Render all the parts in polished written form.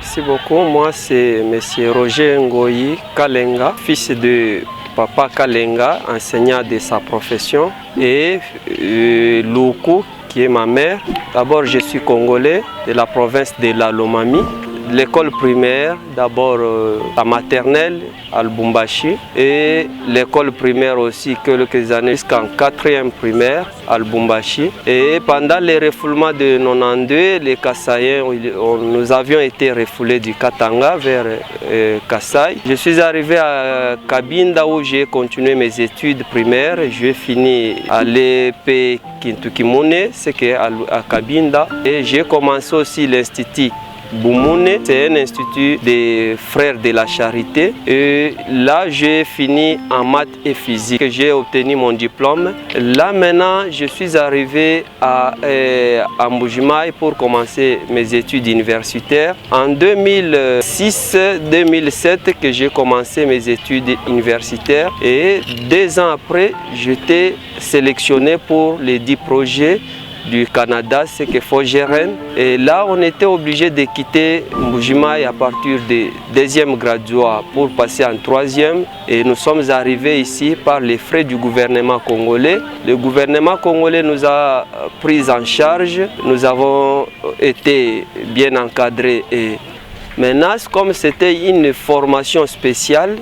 Merci beaucoup. Moi, c'est M. Roger Ngoyi Kalenga, fils de Papa Kalenga, enseignant de sa profession, et Loukou, qui est ma mère. D'abord, je suis congolais de la province de la Lomami. L'école primaire, d'abord la maternelle à Lubumbashi, et l'école primaire aussi quelques années jusqu'en 4e primaire à Lubumbashi. Et pendant les refoulements de 92, les Kassaïens, nous avions été refoulés du Katanga vers Kassai. Je suis arrivé à Kabinda où j'ai continué mes études primaires. J'ai fini à l'EP Kintukimune, c'est à Kabinda, et j'ai commencé aussi l'institut Boumoune, c'est un institut des frères de la charité. Et là, j'ai fini en maths et physique. J'ai obtenu mon diplôme. Là, maintenant, je suis arrivé à Mbujimayi pour commencer mes études universitaires. En 2006-2007, que j'ai commencé mes études universitaires. Et 2 ans après, j'étais sélectionné pour les 10 projets du Canada, c'est que Fogeren. Et là, on était obligé de quitter Mbujimayi à partir du 2e graduat pour passer en 3e. Et nous sommes arrivés ici par les frais du gouvernement congolais. Le gouvernement congolais nous a pris en charge. Nous avons été bien encadrés. Et maintenant, comme c'était une formation spéciale,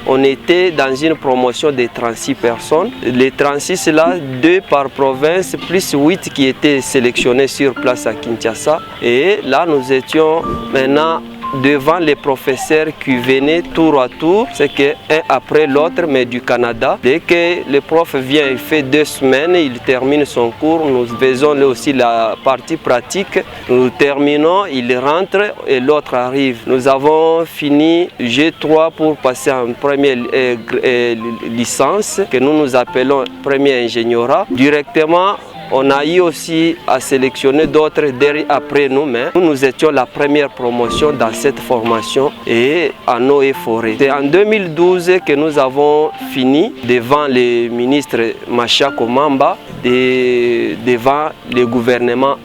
on était dans une promotion de 36 personnes. Les 36 là, 2 par province, plus 8 qui étaient sélectionnés sur place à Kinshasa. Et là, nous étions maintenant devant les professeurs qui venaient tour à tour, c'est qu'un après l'autre, mais du Canada. Dès que le prof vient, il fait 2 semaines, il termine son cours, nous faisons aussi la partie pratique, nous terminons, il rentre et l'autre arrive. Nous avons fini G3 pour passer en première licence, que nous appelons premier ingénierat. Directement, on a eu aussi à sélectionner d'autres après nous, mais nous étions la première promotion dans cette formation et en eau et forêt. C'est en 2012 que nous avons fini devant le ministre Machako Mamba, devant le gouvernement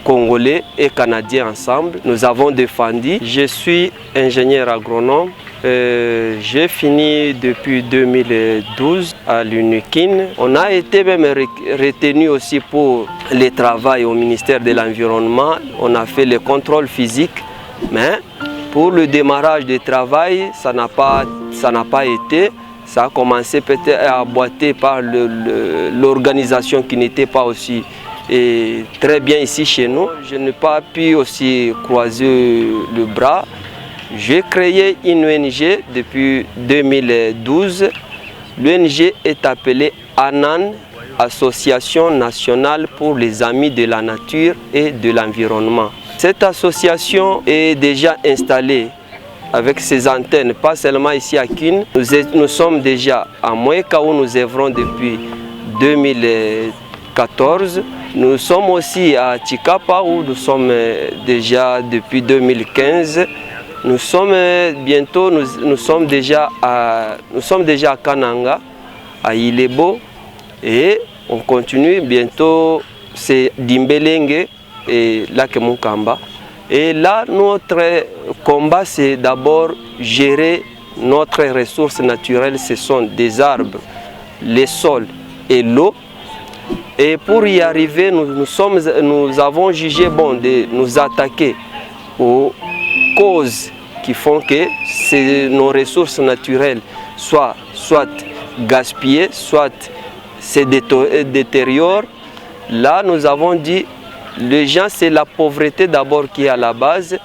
congolais et canadien ensemble. Nous avons défendu. Je suis ingénieur agronome. J'ai fini depuis 2012 à l'UNIKIN. On a été même retenu aussi pour le travail au ministère de l'Environnement. On a fait le contrôle physique, mais pour le démarrage du travail, ça n'a pas été. Ça a commencé peut-être à boiter par l'organisation qui n'était pas aussi très bien ici chez nous. Je n'ai pas pu aussi croiser le bras. J'ai créé une ONG depuis 2012. L'ONG est appelée ANAN, Association nationale pour les amis de la nature et de l'environnement. Cette association est déjà installée avec ses antennes, pas seulement ici à Kin. Nous sommes déjà à Moueka où nous œuvrons depuis 2014. Nous sommes aussi à Chikapa où nous sommes déjà depuis 2015. Nous sommes bientôt, nous sommes déjà à Kananga, à Ilebo, et on continue bientôt, c'est Dimbelenge et Lakemukamba. Et là, notre combat, c'est d'abord gérer notre ressource naturelle, ce sont des arbres, les sols et l'eau. Et pour y arriver, nous avons jugé bon de nous attaquer aux causes qui font que nos ressources naturelles soit gaspillées, soit se détériorent. Là, nous avons dit, les gens, c'est la pauvreté d'abord qui est à la base,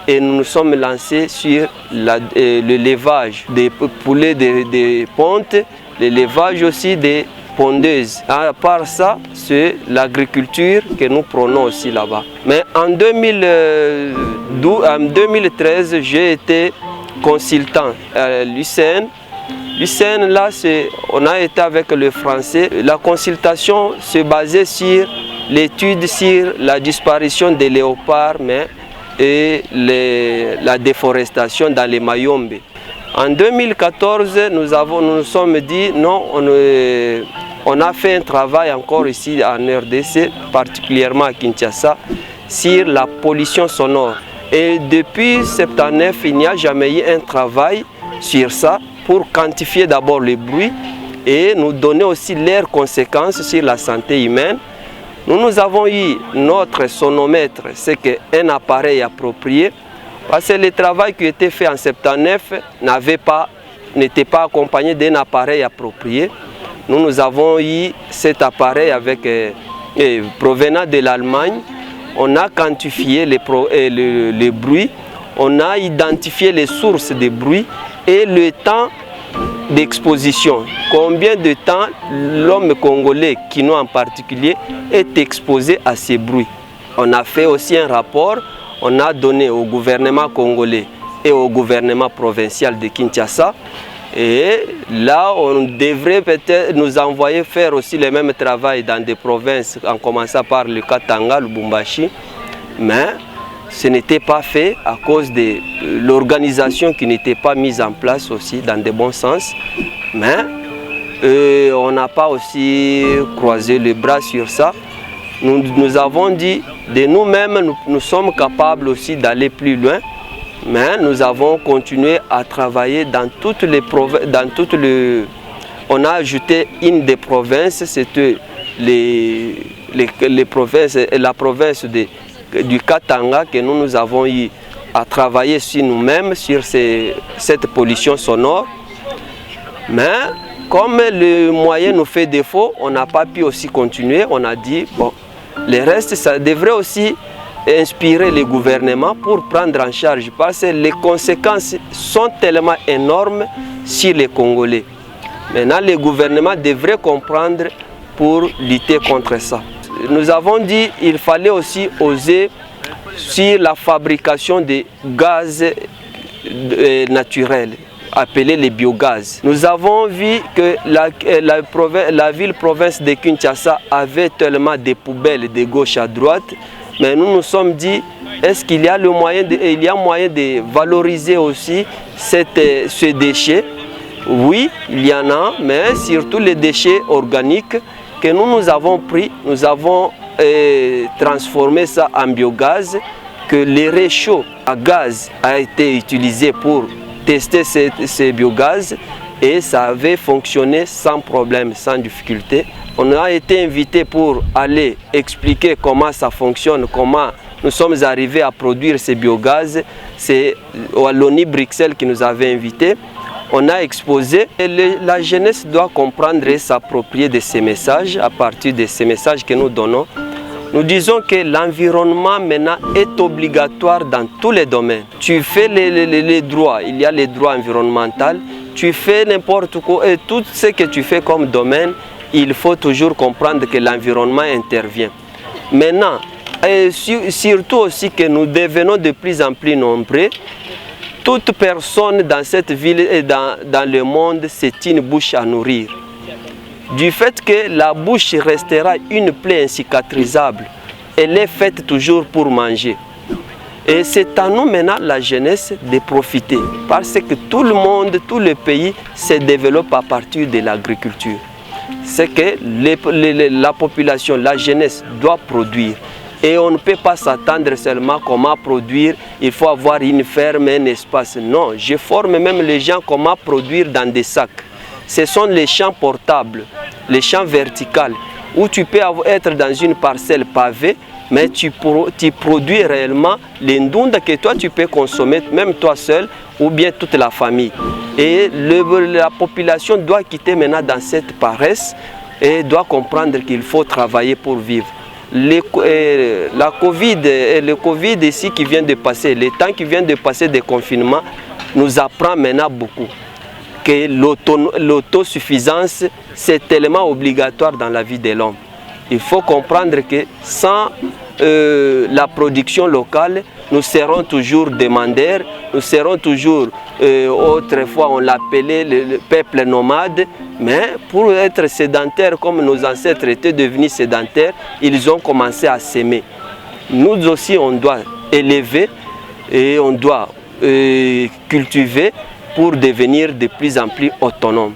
et nous nous sommes lancés sur le levage des poulets des pontes, le levage aussi des pondeuses. À part ça, c'est l'agriculture que nous prenons aussi là-bas. Mais en 2013, j'ai été consultant à l'UCN. L'UCN, là, on a été avec le français. La consultation se basait sur l'étude sur la disparition des léopards et la déforestation dans les Mayombe. En 2014, nous nous sommes dit non, on a fait un travail encore ici en RDC, particulièrement à Kinshasa, sur la pollution sonore. Et depuis 79, il n'y a jamais eu un travail sur ça pour quantifier d'abord le bruit et nous donner aussi leurs conséquences sur la santé humaine. Nous avons eu notre sonomètre, c'est un appareil approprié, parce que le travail qui a été fait en 79 n'était pas accompagné d'un appareil approprié. Nous avons eu cet appareil provenant de l'Allemagne. On a quantifié les bruits, on a identifié les sources de bruit et le temps d'exposition. Combien de temps l'homme congolais, Kino en particulier, est exposé à ces bruits. On a fait aussi un rapport, on a donné au gouvernement congolais et au gouvernement provincial de Kinshasa. Et là, on devrait peut-être nous envoyer faire aussi le même travail dans des provinces, en commençant par le Katanga, le Lubumbashi. Mais ce n'était pas fait à cause de l'organisation qui n'était pas mise en place aussi dans de bons sens. Mais on n'a pas aussi croisé les bras sur ça. Nous avons dit de nous-mêmes, nous sommes capables aussi d'aller plus loin. Mais nous avons continué à travailler dans toutes les provinces. On a ajouté une des provinces, c'était la province du Katanga, que nous avons eu à travailler sur nous-mêmes, sur cette pollution sonore. Mais comme le moyen nous fait défaut, on n'a pas pu aussi continuer. On a dit, bon, le reste, ça devrait aussi inspirer les gouvernements pour prendre en charge, parce que les conséquences sont tellement énormes sur les Congolais. Maintenant, les gouvernements devraient comprendre pour lutter contre ça. Nous avons dit qu'il fallait aussi oser sur la fabrication de gaz naturels, appelés les biogaz. Nous avons vu que la ville-province de Kinshasa avait tellement de poubelles de gauche à droite. Mais nous nous sommes dit, est-ce qu'il y a moyen de valoriser aussi ce déchet? Oui, il y en a, mais surtout les déchets organiques que nous avons pris, nous avons transformé ça en biogaz, que les réchauds à gaz a été utilisé pour tester ces biogaz et ça avait fonctionné sans problème, sans difficulté. On a été invité pour aller expliquer comment ça fonctionne, comment nous sommes arrivés à produire ces biogaz. C'est Wallonie Bruxelles qui nous avait invités. On a exposé et la jeunesse doit comprendre et s'approprier de ces messages. À partir de ces messages que nous donnons, nous disons que l'environnement maintenant est obligatoire dans tous les domaines. Tu fais les droits, il y a les droits environnementaux, tu fais n'importe quoi et tout ce que tu fais comme domaine, il faut toujours comprendre que l'environnement intervient. Maintenant, et surtout aussi que nous devenons de plus en plus nombreux, toute personne dans cette ville et dans le monde, c'est une bouche à nourrir. Du fait que la bouche restera une plaie incicatrisable, elle est faite toujours pour manger. Et c'est à nous maintenant, la jeunesse, de profiter. Parce que tout le monde, tout le pays se développe à partir de l'agriculture. C'est que la population, la jeunesse doit produire. Et on ne peut pas s'attendre seulement comment produire, il faut avoir une ferme, un espace. Non, je forme même les gens comment produire dans des sacs. Ce sont les champs portables, les champs verticaux, où tu peux être dans une parcelle pavée, mais tu produis réellement les ndunda que toi tu peux consommer, même toi seul, ou bien toute la famille. Et la population doit quitter maintenant dans cette paresse et doit comprendre qu'il faut travailler pour vivre. La COVID et le Covid ici qui vient de passer, les temps qui viennent de passer de confinement, nous apprend maintenant beaucoup que l'autosuffisance, c'est tellement obligatoire dans la vie de l'homme. Il faut comprendre que sans la production locale, nous serons toujours demandeurs, nous serons toujours, autrefois on l'appelait le peuple nomade, mais pour être sédentaires comme nos ancêtres étaient devenus sédentaires, ils ont commencé à s'aimer. Nous aussi on doit élever et on doit cultiver pour devenir de plus en plus autonomes.